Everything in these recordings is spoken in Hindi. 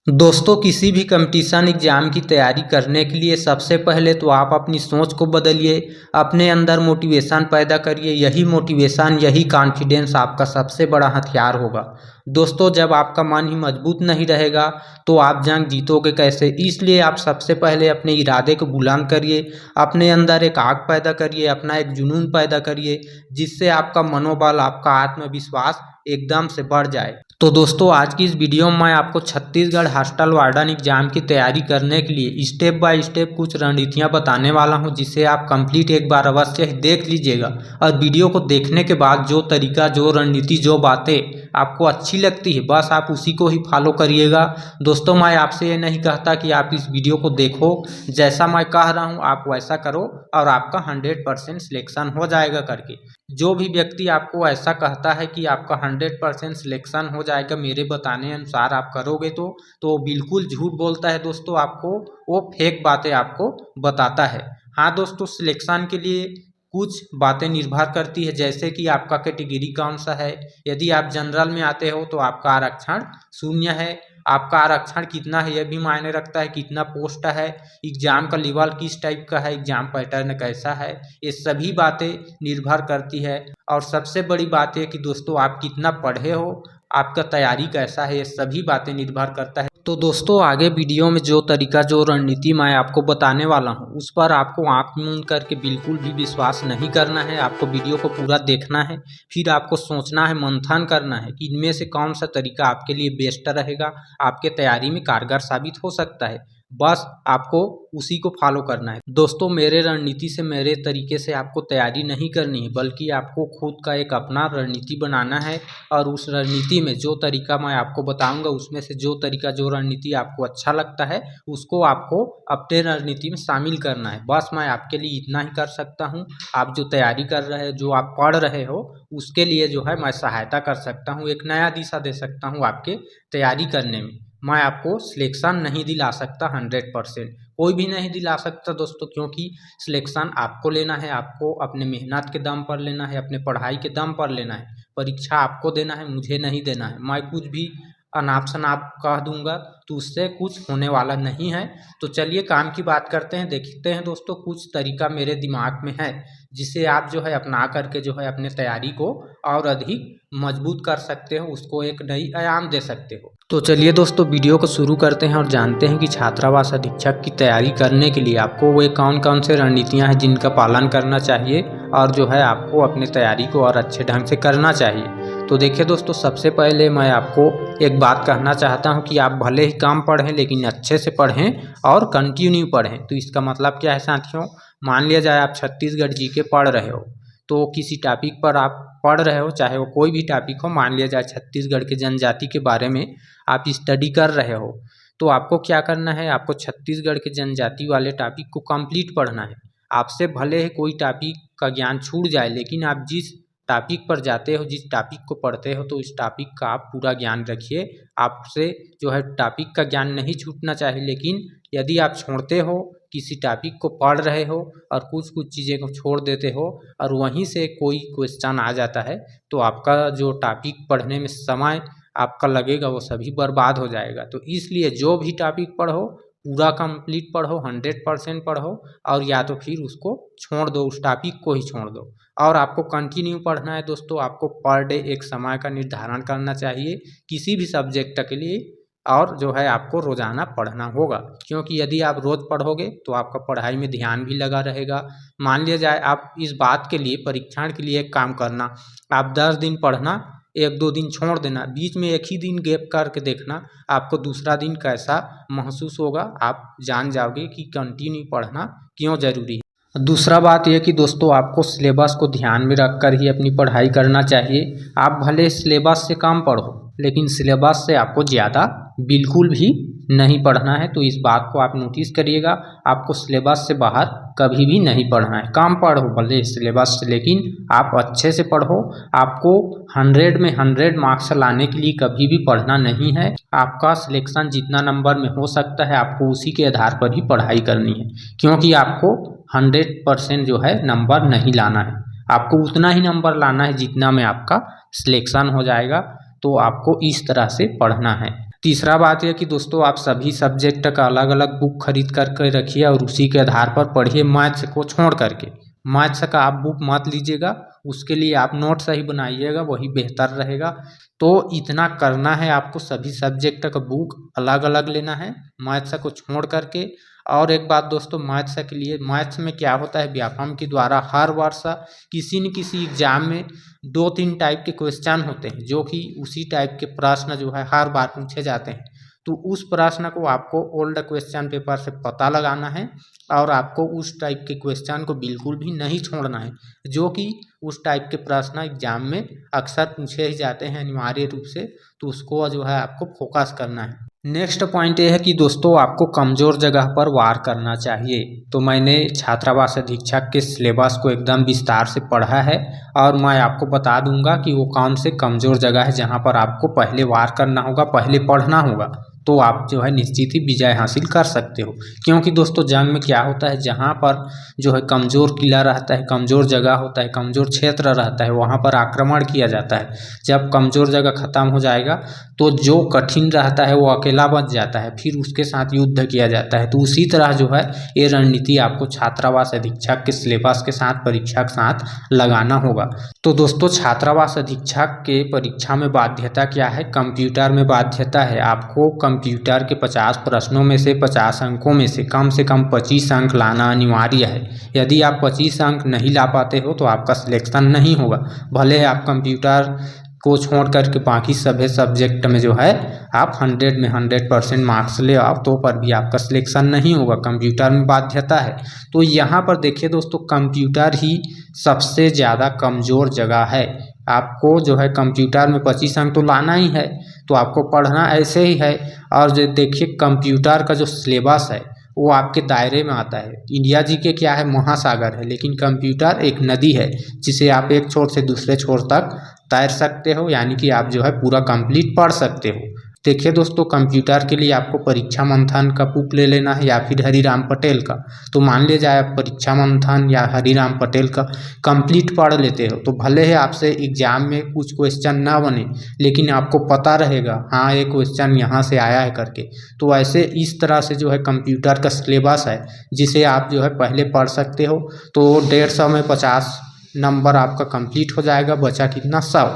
दोस्तों, किसी भी कंपटीशन एग्ज़ाम की तैयारी करने के लिए सबसे पहले तो आप अपनी सोच को बदलिए, अपने अंदर मोटिवेशन पैदा करिए। यही मोटिवेशन, यही कॉन्फिडेंस आपका सबसे बड़ा हथियार होगा। दोस्तों, जब आपका मन ही मजबूत नहीं रहेगा तो आप जंग जीतोगे कैसे? इसलिए आप सबसे पहले अपने इरादे को बुलंद करिए, अपने अंदर एक आग पैदा करिए, अपना एक जुनून पैदा करिए, जिससे आपका मनोबल, आपका आत्मविश्वास एकदम से बढ़ जाए। तो दोस्तों, आज की इस वीडियो में मैं आपको छत्तीसगढ़ हॉस्टल वार्डन एग्जाम की तैयारी करने के लिए स्टेप बाय स्टेप कुछ रणनीतियां बताने वाला हूं, जिसे आप कंप्लीट एक बार अवश्य ही देख लीजिएगा। और वीडियो को देखने के बाद जो तरीका, जो रणनीति, जो बातें आपको अच्छी लगती है बस आप उसी को ही फॉलो करिएगा। दोस्तों, मैं आपसे ये नहीं कहता कि आप इस वीडियो को देखो, जैसा मैं कह रहा हूँ आप वैसा करो और आपका 100% सिलेक्शन हो जाएगा करके। जो भी व्यक्ति आपको ऐसा कहता है कि आपका 100% सिलेक्शन हो जाएगा मेरे बताने अनुसार आप करोगे तो बिल्कुल झूठ बोलता है दोस्तों। आपको वो फेक बातें आपको बताता है। हाँ दोस्तों, सिलेक्शन के लिए कुछ बातें निर्भर करती है, जैसे कि आपका कैटेगरी कौन सा है। यदि आप जनरल में आते हो तो आपका आरक्षण 0 है। आपका आरक्षण कितना है यह भी मायने रखता है, कितना पोस्ट है, एग्जाम का लेवल किस टाइप का है, एग्जाम पैटर्न कैसा है, ये सभी बातें निर्भर करती है। और सबसे बड़ी बात है कि दोस्तों आप कितना पढ़े हो, आपका तैयारी कैसा है, ये सभी बातें निर्भर करता है। तो दोस्तों, आगे वीडियो में जो तरीका, जो रणनीति मैं आपको बताने वाला हूँ उस पर आपको आंख मूंद करके बिल्कुल भी विश्वास नहीं करना है। आपको वीडियो को पूरा देखना है, फिर आपको सोचना है, मंथन करना है कि इनमें से कौन सा तरीका आपके लिए बेस्ट रहेगा, आपके तैयारी में कारगर साबित हो सकता है। बस आपको उसी को फॉलो करना है। दोस्तों, मेरे रणनीति से, मेरे तरीके से आपको तैयारी नहीं करनी है, बल्कि आपको खुद का एक अपना रणनीति बनाना है। और उस रणनीति में जो तरीका मैं आपको बताऊंगा उसमें से जो तरीका, जो रणनीति आपको अच्छा लगता है उसको आपको अपने रणनीति में शामिल करना है। बस मैं आपके लिए इतना ही कर सकता हूँ। आप जो तैयारी कर रहे हो, जो आप पढ़ रहे हो, उसके लिए जो है मैं सहायता कर सकता हूँ, एक नया दिशा दे सकता हूँ आपके तैयारी करने में। मैं आपको सिलेक्शन नहीं दिला सकता 100%, कोई भी नहीं दिला सकता दोस्तों, क्योंकि सिलेक्शन आपको लेना है, आपको अपने मेहनत के दम पर लेना है, अपने पढ़ाई के दम पर लेना है। परीक्षा आपको देना है, मुझे नहीं देना है। मैं कुछ भी अनाप शनाप कह दूंगा तो उससे कुछ होने वाला नहीं है। तो चलिए काम की बात करते हैं। देखते हैं दोस्तों, कुछ तरीका मेरे दिमाग में है जिसे आप जो है अपना करके जो है अपने तैयारी को और अधिक मजबूत कर सकते हो, उसको एक नई आयाम दे सकते हो। तो चलिए दोस्तों, वीडियो को शुरू करते हैं और जानते हैं कि छात्रावास अधीक्षक की तैयारी करने के लिए आपको वे कौन कौन से रणनीतियां हैं जिनका पालन करना चाहिए और जो है आपको अपनी तैयारी को और अच्छे ढंग से करना चाहिए। तो देखिए दोस्तों, सबसे पहले मैं आपको एक बात कहना चाहता हूं कि आप भले ही कम पढ़ें लेकिन अच्छे से पढ़ें और कंटिन्यू पढ़ें। तो इसका मतलब क्या है साथियों, मान लिया जाए आप छत्तीसगढ़ जीके पढ़ रहे हो, तो किसी टॉपिक पर आप पढ़ रहे हो, चाहे वो कोई भी टॉपिक हो, मान लिया जाए छत्तीसगढ़ के जनजाति के बारे में आप स्टडी कर रहे हो, तो आपको क्या करना है, आपको छत्तीसगढ़ के जनजाति वाले टॉपिक को कंप्लीट पढ़ना है। आपसे भले ही कोई टॉपिक का ज्ञान छूट जाए, लेकिन आप जिस टॉपिक पर जाते हो, जिस टॉपिक को पढ़ते हो, तो इस टॉपिक का आप पूरा ज्ञान रखिए। आपसे जो है टॉपिक का ज्ञान नहीं छूटना चाहिए, लेकिन यदि आप छोड़ते हो, किसी टॉपिक को पढ़ रहे हो और कुछ कुछ चीज़ें को छोड़ देते हो और वहीं से कोई क्वेश्चन आ जाता है, तो आपका जो टॉपिक पढ़ने में समय आपका लगेगा वो सभी बर्बाद हो जाएगा। तो इसलिए जो भी टॉपिक पढ़ो पूरा कंप्लीट पढ़ो, 100% पढ़ो, और या तो फिर उसको छोड़ दो, उस टॉपिक को ही छोड़ दो। और आपको कंटिन्यू पढ़ना है दोस्तों। आपको पर डे एक समय का निर्धारण करना चाहिए किसी भी सब्जेक्ट के लिए, और जो है आपको रोज़ाना पढ़ना होगा, क्योंकि यदि आप रोज़ पढ़ोगे तो आपका पढ़ाई में ध्यान भी लगा रहेगा। मान लिया जाए आप इस बात के लिए, परीक्षण के लिए एक काम करना, आप 10 दिन पढ़ना, 1-2 दिन छोड़ देना, बीच में एक ही दिन गैप करके देखना, आपको दूसरा दिन कैसा महसूस होगा, आप जान जाओगे कि कंटिन्यू पढ़ना क्यों ज़रूरी है। दूसरा बात यह कि दोस्तों आपको सिलेबस को ध्यान में रख कर ही अपनी पढ़ाई करना चाहिए। आप भले सिलेबस से कम पढ़ो, लेकिन सिलेबस से आपको ज़्यादा बिल्कुल भी नहीं पढ़ना है। तो इस बात को आप नोटिस करिएगा, आपको सिलेबस से बाहर कभी भी नहीं पढ़ना है। कम पढ़ो भले सिलेबस से, लेकिन आप अच्छे से पढ़ो। आपको 100 में 100 मार्क्स लाने के लिए कभी भी पढ़ना नहीं है। आपका सिलेक्शन जितना नंबर में हो सकता है आपको उसी के आधार पर ही पढ़ाई करनी है, क्योंकि आपको 100% जो है नंबर नहीं लाना है। आपको उतना ही नंबर लाना है जितना में आपका सिलेक्शन हो जाएगा। तो आपको इस तरह से पढ़ना है। तीसरा बात यह कि दोस्तों आप सभी सब्जेक्ट का अलग अलग बुक खरीद करके रखिए और उसी के आधार पर पढ़िए, मैथ्स को छोड़ करके। मैथ्स का आप बुक मत लीजिएगा, उसके लिए आप नोट्स ही बनाइएगा, वही बेहतर रहेगा। तो इतना करना है आपको, सभी सब्जेक्ट का बुक अलग अलग लेना है मैथ्स को छोड़ करके। और एक बात दोस्तों, मैथ्स के लिए, मैथ्स में क्या होता है, व्यापम के द्वारा हर वर्ष किसी न किसी एग्जाम में 2-3 टाइप के क्वेश्चन होते हैं, जो कि उसी टाइप के प्रश्न जो है हर बार पूछे जाते हैं। तो उस प्रश्न को आपको ओल्ड क्वेश्चन पेपर से पता लगाना है और आपको उस टाइप के क्वेश्चन को बिल्कुल भी नहीं छोड़ना है, जो कि उस टाइप के प्रश्न एग्जाम में अक्सर पूछे ही जाते हैं अनिवार्य रूप से। तो उसको जो है आपको फोकस करना है। नेक्स्ट पॉइंट ये है कि दोस्तों आपको कमज़ोर जगह पर वार करना चाहिए। तो मैंने छात्रावास अधीक्षक के सिलेबस को एकदम विस्तार से पढ़ा है और मैं आपको बता दूंगा कि वो कौन से कमज़ोर जगह है जहां पर आपको पहले वार करना होगा, पहले पढ़ना होगा, तो आप जो है निश्चित ही विजय हासिल कर सकते हो। क्योंकि दोस्तों जंग में क्या होता है, जहाँ पर जो है कमज़ोर किला रहता है, कमज़ोर जगह होता है, कमज़ोर क्षेत्र रहता है, वहाँ पर आक्रमण किया जाता है। जब कमज़ोर जगह ख़त्म हो जाएगा तो जो कठिन रहता है वो अकेला बच जाता है, फिर उसके साथ युद्ध किया जाता है। तो उसी तरह जो है ये रणनीति आपको छात्रावास अधीक्षक के सिलेबस के साथ, परीक्षा के साथ लगाना होगा। तो दोस्तों छात्रावास अधीक्षक के परीक्षा में बाध्यता क्या है, कंप्यूटर में बाध्यता है। आपको कंप्यूटर के 50 प्रश्नों में से 50 अंकों में से कम 25 अंक लाना अनिवार्य है। यदि आप 25 अंक नहीं ला पाते हो तो आपका सिलेक्शन नहीं होगा। भले आप कंप्यूटर को छोड़ करके बाकी सभी सब्जेक्ट में जो है आप 100 में 100% मार्क्स ले आओ, तो पर भी आपका सिलेक्शन नहीं होगा, कंप्यूटर में बाध्यता है। तो यहाँ पर देखिए दोस्तों, कंप्यूटर ही सबसे ज़्यादा कमज़ोर जगह है। आपको जो है कंप्यूटर में 25 अंक तो लाना ही है, तो आपको पढ़ना ऐसे ही है। और जो देखिए कंप्यूटर का जो सिलेबस है वो आपके दायरे में आता है। इंडिया जीके क्या है, महासागर है, लेकिन कंप्यूटर एक नदी है जिसे आप एक छोर से दूसरे छोर तक तैर सकते हो, यानी कि आप जो है पूरा कंप्लीट पढ़ सकते हो। देखिए दोस्तों, कंप्यूटर के लिए आपको परीक्षा मंथन का बुक ले लेना है या फिर हरिराम पटेल का। तो मान लिया जाए आप परीक्षा मंथन या हरिराम पटेल का कंप्लीट पढ़ लेते हो, तो भले ही आपसे एग्जाम में कुछ क्वेश्चन ना बने, लेकिन आपको पता रहेगा हाँ ये क्वेश्चन यहाँ से आया है करके। तो ऐसे इस तरह से जो है कंप्यूटर का सिलेबस है जिसे आप जो है पहले पढ़ सकते हो। तो 150 में 50 नंबर आपका कंप्लीट हो जाएगा, बचा कितना 100।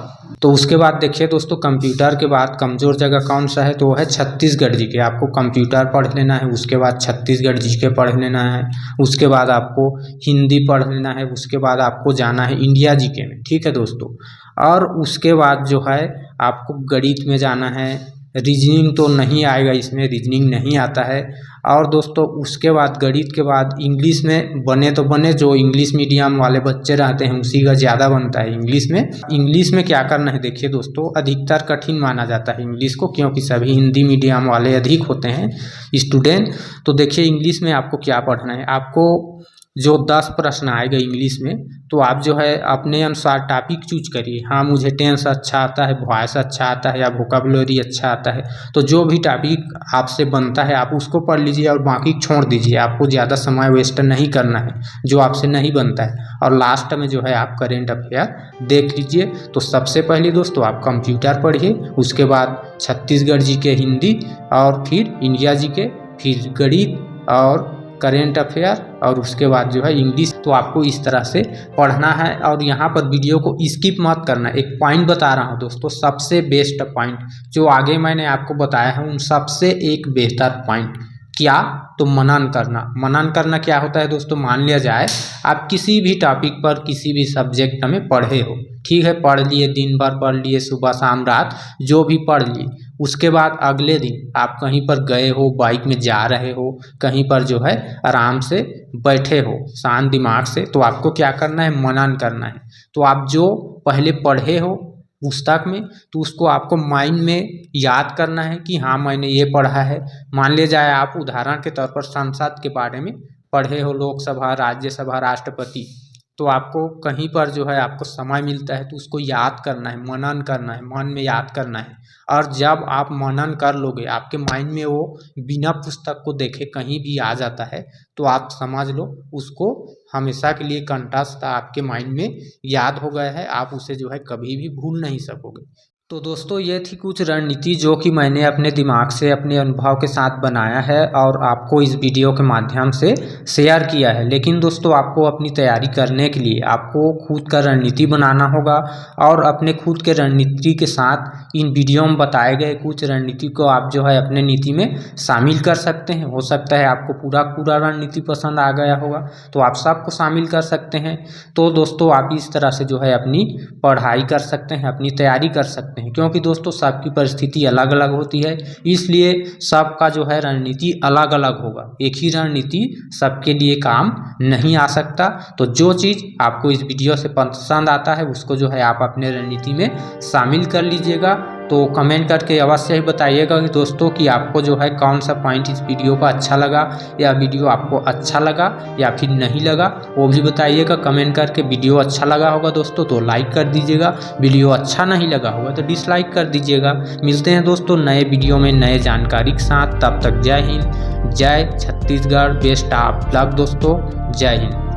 तो उसके बाद देखिए दोस्तों, कंप्यूटर के बाद कमज़ोर जगह कौन सा है, तो वो है छत्तीसगढ़ जीके। आपको कंप्यूटर पढ़ लेना है, उसके बाद छत्तीसगढ़ जीके पढ़ लेना है, उसके बाद आपको हिंदी पढ़ लेना है, उसके बाद आपको जाना है इंडिया जीके में, ठीक है दोस्तों। और उसके बाद जो है आपको गणित में जाना है। रीजनिंग तो नहीं आएगा, इसमें रीजनिंग नहीं आता है। और दोस्तों उसके बाद गणित के बाद इंग्लिश में बने तो बने, जो इंग्लिश मीडियम वाले बच्चे रहते हैं उसी का ज़्यादा बनता है इंग्लिश में। इंग्लिश में क्या करना है, देखिए दोस्तों अधिकतर कठिन माना जाता है इंग्लिश को, क्योंकि सभी हिंदी मीडियम वाले अधिक होते हैं स्टूडेंट। तो देखिए इंग्लिश में आपको क्या पढ़ना है, आपको जो 10 प्रश्न आएगा इंग्लिश में, तो आप जो है अपने अनुसार टॉपिक चूज करिए। हाँ मुझे टेंस अच्छा आता है, वॉइस अच्छा आता है, या वोकैबुलरी अच्छा आता है, तो जो भी टॉपिक आपसे बनता है आप उसको पढ़ लीजिए और बाकी छोड़ दीजिए। आपको ज़्यादा समय वेस्ट नहीं करना है जो आपसे नहीं बनता है। और लास्ट में जो है आप करेंट अफेयर देख लीजिए। तो सबसे पहले दोस्तों आप कंप्यूटर पढ़िए, उसके बाद छत्तीसगढ़ जी के हिंदी, और फिर इंडिया जी के, फिर गणित और करेंट अफेयर, और उसके बाद जो है इंग्लिश। तो आपको इस तरह से पढ़ना है। और यहाँ पर वीडियो को स्किप मत करना। एक पॉइंट बता रहा हूँ दोस्तों, सबसे बेस्ट पॉइंट जो आगे मैंने आपको बताया है, उन सबसे एक बेहतर पॉइंट क्या, तो मनन करना। मनन करना क्या होता है दोस्तों, मान लिया जाए आप किसी भी टॉपिक पर किसी भी सब्जेक्ट में पढ़े हो, ठीक है, पढ़ लिए, दिन भर पढ़ लिए, सुबह शाम रात जो भी पढ़ लिए। उसके बाद अगले दिन आप कहीं पर गए हो, बाइक में जा रहे हो, कहीं पर जो है आराम से बैठे हो शांत दिमाग से, तो आपको क्या करना है, मनन करना है। तो आप जो पहले पढ़े हो पुस्तक में, तो उसको आपको माइंड में याद करना है कि हाँ मैंने ये पढ़ा है। मान ले जाए आप उदाहरण के तौर पर संसद के बारे में पढ़े हो, लोकसभा, राज्यसभा, राष्ट्रपति, तो आपको कहीं पर जो है आपको समय मिलता है तो उसको याद करना है, मनन करना है, मन में याद करना है। और जब आप मनन कर लोगे, आपके माइंड में वो बिना पुस्तक को देखे कहीं भी आ जाता है, तो आप समझ लो उसको हमेशा के लिए कंठस्थ आपके माइंड में याद हो गया है, आप उसे जो है कभी भी भूल नहीं सकोगे। तो दोस्तों ये थी कुछ रणनीति जो कि मैंने अपने दिमाग से अपने अनुभव के साथ बनाया है और आपको इस वीडियो के माध्यम से शेयर किया है। लेकिन दोस्तों आपको अपनी तैयारी करने के लिए आपको खुद का रणनीति बनाना होगा और अपने खुद के रणनीति के साथ इन वीडियो में बताए गए कुछ रणनीति को आप जो है अपने नीति में शामिल कर सकते हैं। हो सकता है आपको पूरा रणनीति पसंद आ गया होगा तो आप सबको शामिल कर सकते हैं। तो दोस्तों आप इस तरह से जो है अपनी पढ़ाई कर सकते हैं, अपनी तैयारी कर सकते हैं, क्योंकि दोस्तों सबकी परिस्थिति अलग अलग होती है, इसलिए सबका जो है रणनीति अलग अलग होगा। एक ही रणनीति सबके लिए काम नहीं आ सकता। तो जो चीज़ आपको इस वीडियो से पसंद आता है उसको जो है आप अपने रणनीति में शामिल कर लीजिएगा। तो कमेंट करके अवश्य ही बताइएगा कि दोस्तों कि आपको जो है कौन सा पॉइंट इस वीडियो का अच्छा लगा या वीडियो आपको अच्छा लगा या फिर नहीं लगा, वो भी बताइएगा कमेंट करके। वीडियो अच्छा लगा होगा दोस्तों तो लाइक कर दीजिएगा, वीडियो अच्छा नहीं लगा होगा तो डिसलाइक कर दीजिएगा। मिलते हैं दोस्तों नए वीडियो में नए जानकारी के साथ, तब तक जय हिंद, जय छत्तीसगढ़, बेस्ट ऑफ लक दोस्तों, जय हिंद।